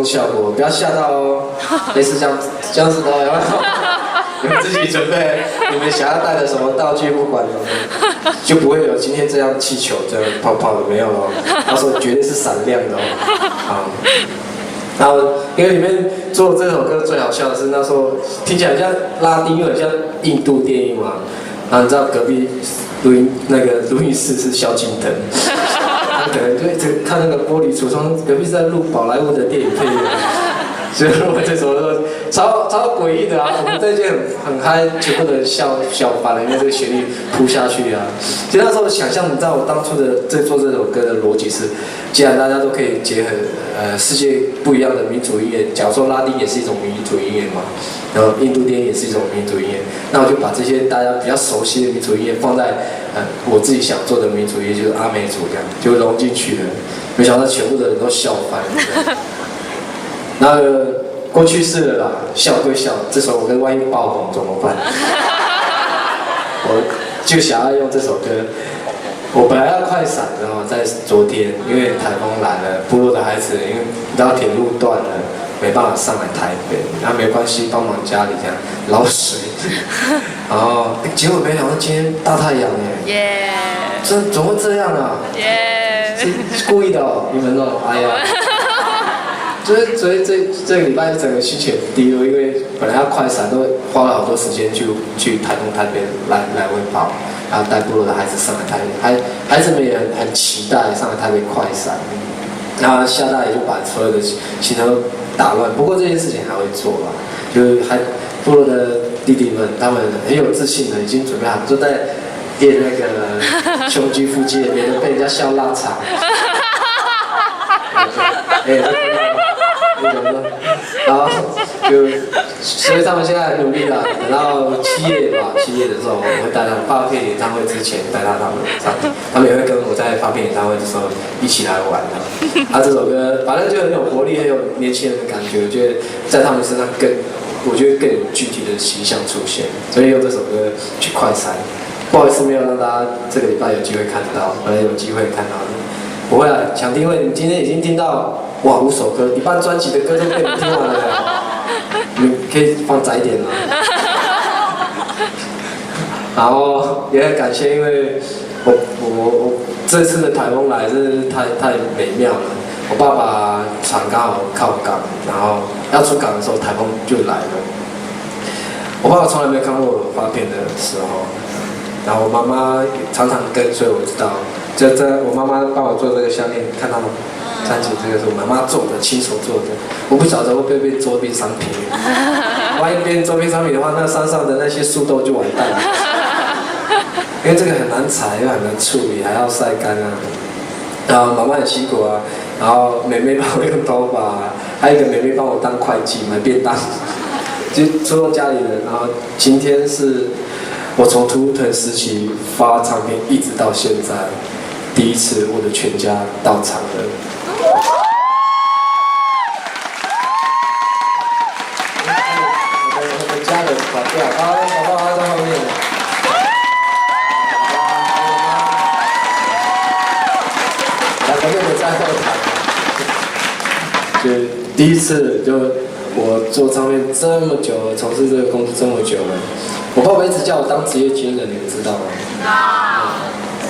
效果，不要吓到哦。类似这样子的，有没有？你们自己准备，你们想要带的什么道具，不管就不会有今天这样气球这样泡泡的没有哦。到时候绝对是闪亮的哦。好，然后因为里面做这首歌最好笑的是那时候听起来像拉丁，又很像印度电影嘛。然后你知道隔壁录音室是萧敬腾。他可能就一直看那个玻璃橱窗，隔壁是在录宝莱坞的电影配乐，所以我这首歌超诡异的啊！我们这件很嗨，全部的人笑翻了，因为这个旋律扑下去啊！其实那时候想象，你知道我当初在做这首歌的逻辑是，既然大家都可以结合世界不一样的民族音乐，假如说拉丁也是一种民族音乐嘛，然后印度电影也是一种民族音乐，那我就把这些大家比较熟悉的民族音乐放在我自己想做的民族音乐，就是阿美族这样，就融进去了。没想到全部的人都笑翻了。那过去式了啦，笑归笑，这首歌万一爆红怎么办？我就想要用这首歌。我本来要快闪的哦，在昨天，因为台风来了，部落的孩子因为你知道铁路断了，没办法上来台北，那没关系，帮忙家里这样捞水。然后结果没想到今天大太阳耶！怎么会这样啊？是故意的哦，你们哦，哎呀！所以这个礼拜整个心情很低落，因为本来要快闪，都花了好多时间去台东、台北来回跑，然后带部落的孩子上来台北，孩子们也很期待上来台北快闪。然后下大雨就把所有的行程都打乱，不过这件事情还会做啦，就是部落的弟弟们他们很有自信的，已经准备好，就在练那个胸肌腹肌，免得被人家笑拉长。然后所以他们现在很努力了。等到7月的时候，我会带他们发片演唱会之前带他们上，他们也会跟我在发片演唱会的时候一起来玩的。这首歌反正就很有活力，很有年轻人的感觉，我觉得在他们身上更有具体的形象出现，所以用这首歌去快闪。不好意思，没有让大家这个礼拜有机会看到，本来有机会看到的。不会啊，想听会，你今天已经听到哇5首歌，一半专辑的歌都被你听完了，你可以放窄一点吗？然后也很感谢，因为我这次的台风来真是太美妙了。我爸爸船刚好靠港，然后要出港的时候台风就来了。我爸爸从来没有看过我发片的时候，然后我妈妈常常跟，所以我知道。我妈妈帮我做这个项链，看到吗？三姐，这个是我妈妈做的，亲手做的。我不晓得会不会被周边商品，万一变周边商品的话，那山上的那些树豆就完蛋了。因为这个很难采，又很难处理，还要晒干啊。然后妈妈很辛苦啊，然后妹妹帮我用头发啊，还有一个妹妹帮我当会计买便当，就出动家里人。然后今天是我从图腾时期发唱片一直到现在。第一次，我的全家到场了。我的家人跑掉，宝宝在后面。2个妹妹在后台。就第一次，就我做唱片这么久了，从事这个工作这么久了，我爸爸一直叫我当职业军人，你们知道吗？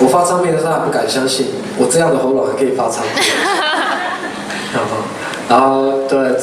我发唱片的时候还不敢相信，我这样的喉咙还可以发唱片。然后对，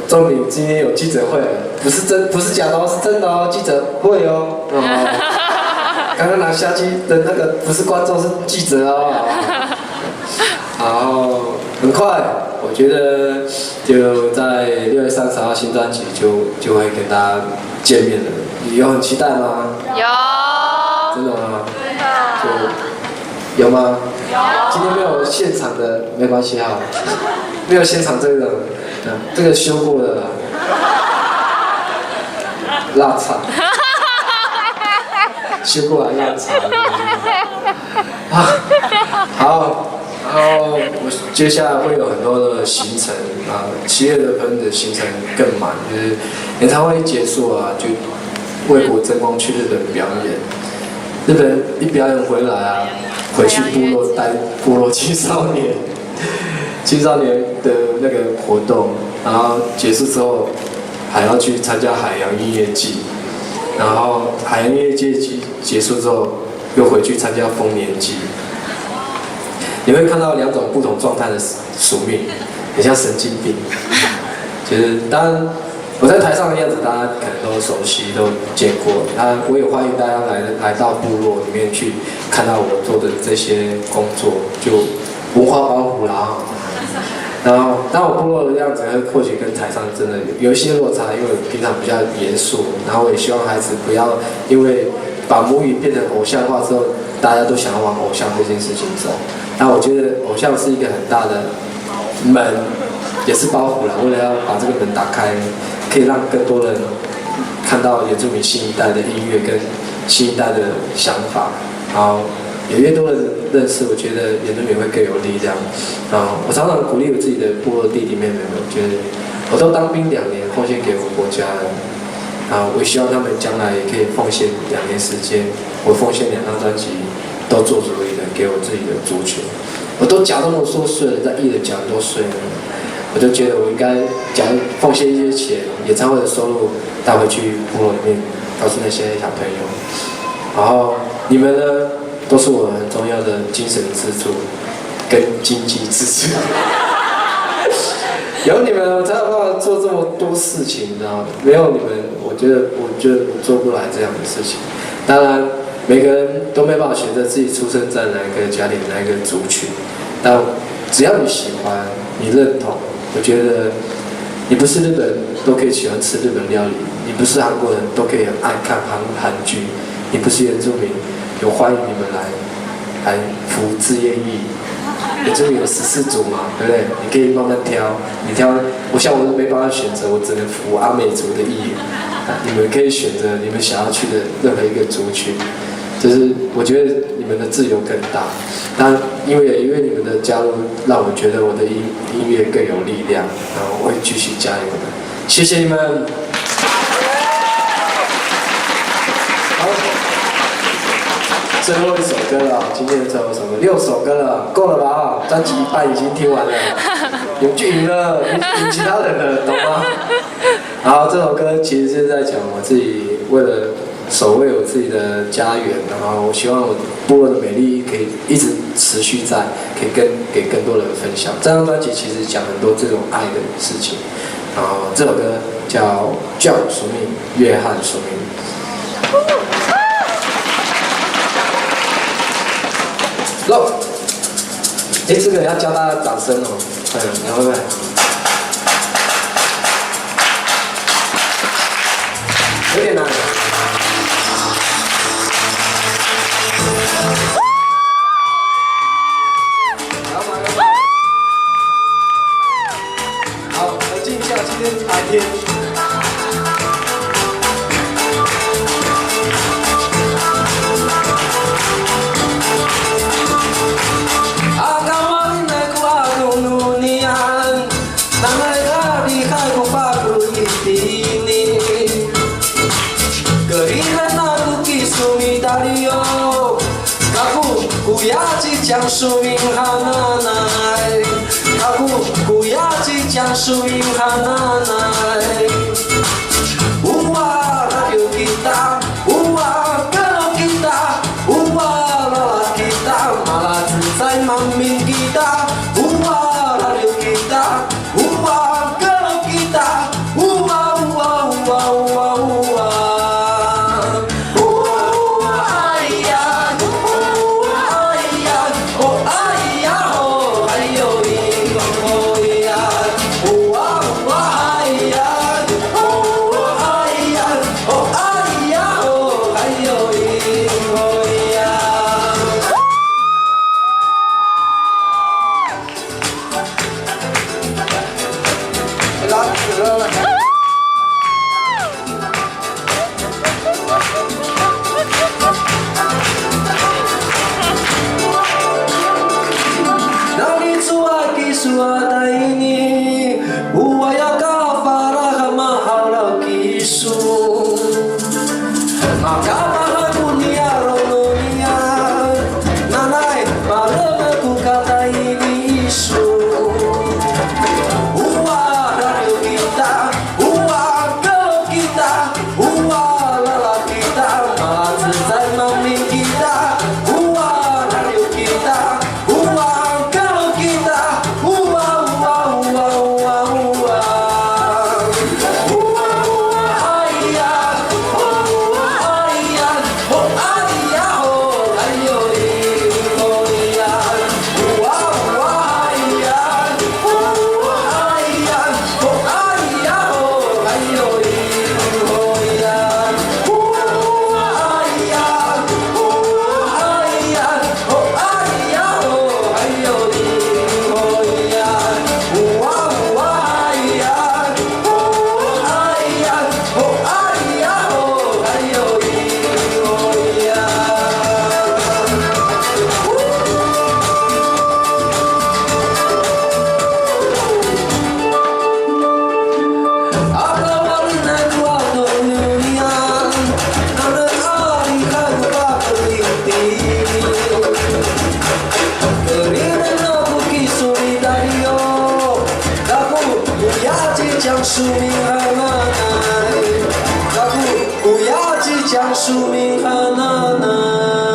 终于今天有记者会了，不是假的哦，是真的哦，记者会哦。刚刚拿下机的那个不是观众，是记者哦。然后很快，我觉得就在6月30号新专辑就会跟大家见面了。有很期待吗？有。真的吗？真的。有吗？有。今天没有现场的，没关系哈。没有现场这个，这个修过了啦。腊肠。修过来腊肠。好。然后我接下来会有很多的行程啊，7月份的行程更满，就是演唱会一结束啊，就为国争光去日本表演。日本人一表演回来啊，回去部落带部落青少年，青少年的那个活动，然后结束之后还要去参加海洋音乐季，然后海洋音乐季结束之后又回去参加丰年祭。你会看到2种不同状态的宿命，很像神经病。就是当然我在台上的样子，大家可能都熟悉，都见过。我也欢迎大家来到部落里面去看到我做的这些工作，就文化保护啦。然后，当我部落的样子或许跟台上真的有一些落差，因为我平常比较严肃。然后我也希望孩子不要因为把母语变成偶像化之后，大家都想要往偶像这件事情走。那我觉得偶像是一个很大的门，也是包袱啦。为了要把这个门打开，可以让更多人看到原住民新一代的音乐跟新一代的想法。好，有越多人认识，我觉得原住民会更有力量。我常常鼓励我自己的部落弟弟妹妹们，我觉得我都当兵2年，奉献给我国家了。我也希望他们将来也可以奉献2年时间，我奉献2张专辑都做足一个给我自己的族群。我都脚都说碎了，在艺人脚都碎了，我就觉得我应该奉献一些钱，演唱会的收入带回去部落里面，告诉那些小朋友。然后你们呢，都是我很重要的精神支柱跟经济支柱。有你们，我才有办法做这么多事情，你知道吗？没有你们，我觉得我做不来这样的事情。当然，每个人都没办法选择自己出生在哪一个家庭、哪一个族群，但只要你喜欢、你认同，我觉得你不是日本人都可以喜欢吃日本料理，你不是韩国人都可以很爱看韩剧，你不是原住民，有欢迎你们来服志愿役。原住民有14族嘛，对不对？你可以慢慢挑，你挑。我是没办法选择，我只能服阿美族的役。你们可以选择你们想要去的任何一个族群，就是我觉得你们的自由更大。但因为你们的加入，让我觉得我的音乐更有力量，然后我会继续加油的。谢谢你们。好。最后一首歌了，今天的最后一首歌，6首歌了，够了吧？专辑一半已经听完了，你们就赢了，赢其他人了，懂吗？然后这首歌其实是在讲我自己为了守卫我自己的家园，然后我希望我部落的美丽可以一直持续在，可以给更多人分享。这张专辑其实讲很多这种爱的事情，然后这首歌叫《叫署名》，约翰署名。这个要教大家掌声哦，你会不会？有点难。好，冷静一下，今天白天。将属于哈娜奈，阿古雅吉将属于哈娜奈。乌瓦拉有吉他，乌瓦格罗吉他，乌瓦拉拉吉他，马拉自在满面吉他，乌瓦拉有吉他，乌瓦格罗吉他，乌瓦乌瓦乌瓦乌瓦乌瓦。Nanay, marama ku kata ini isu. 讲书名和奶奶，不要去讲书名和奶奶。